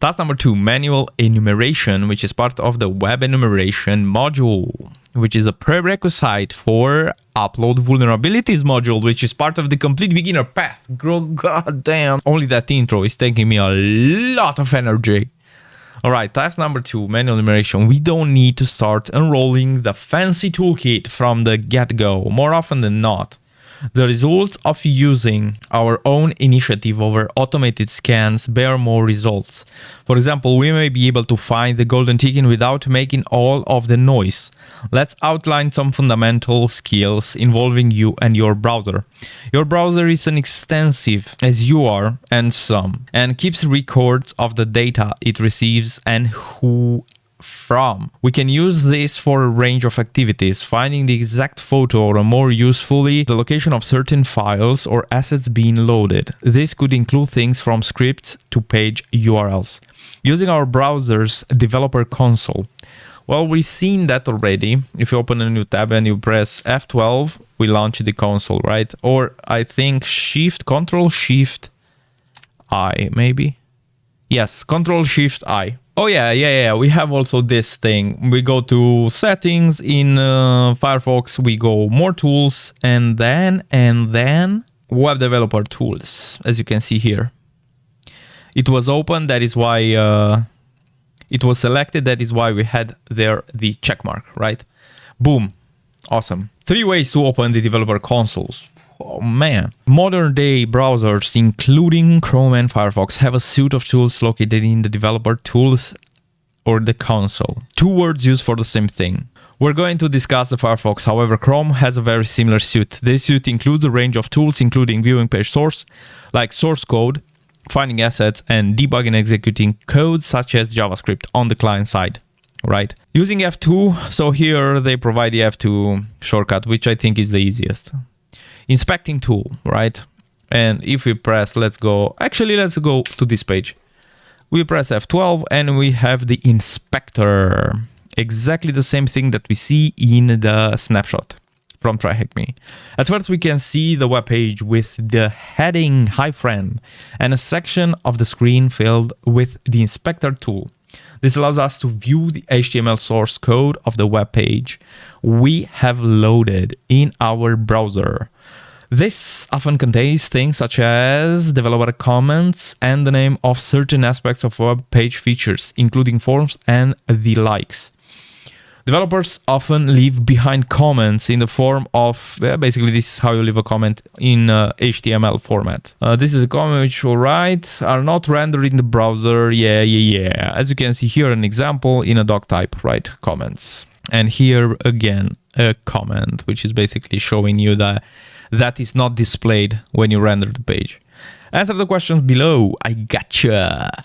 Task number 2, manual enumeration, which is part of the web enumeration module, which is a prerequisite for upload vulnerabilities module, which is part of the complete beginner path. God damn. Only that intro is taking me a lot of energy. All right, task number 2, manual enumeration. We don't need to start enrolling the fancy toolkit from the get-go, more often than not. The results of using our own initiative over automated scans bear more results. For example, we may be able to find the golden ticket without making all of the noise. Let's outline some fundamental skills involving you and your browser. Your browser is as extensive as you are and keeps records of the data it receives and who from. We can use this for a range of activities, finding the exact photo or more usefully, the location of certain files or assets being loaded. This could include things from scripts to page URLs. Using our browser's developer console. Well, we've seen that already. If you open a new tab and you press F12, we launch the console, right? Or I think Control-Shift-I, maybe? Yes, Control-Shift-I. Oh yeah, we have also this thing. We go to settings in Firefox, we go more tools, and then web developer tools, as you can see here. It was open, that is why it was selected, that is why we had there the check mark, right? Boom, awesome. 3 ways to open the developer consoles. Oh man. Modern day browsers, including Chrome and Firefox, have a suite of tools located in the developer tools or the console. 2 words used for the same thing. We're going to discuss the Firefox, however, Chrome has a very similar suite. This suite includes a range of tools, including viewing page source, like source code, finding assets, and debugging and executing code such as JavaScript on the client side. Right? Using F2, so here they provide the F2 shortcut, which I think is the easiest. Inspecting tool, right? And if we press, let's go to this page. We press F12 and we have the inspector. Exactly the same thing that we see in the snapshot from TryHackMe. At first we can see the web page with the heading "Hi friend" and a section of the screen filled with the inspector tool. This allows us to view the HTML source code of the web page we have loaded in our browser. This often contains things such as developer comments and the name of certain aspects of web page features, including forms and the likes. Developers often leave behind comments in the form of, basically this is how you leave a comment in HTML format. This is a comment which will write, are not rendered in the browser, yeah. As you can see here, an example in a doc type, right, comments. And here again, a comment, which is basically showing you that is not displayed when you render the page. Answer the questions below, I gotcha.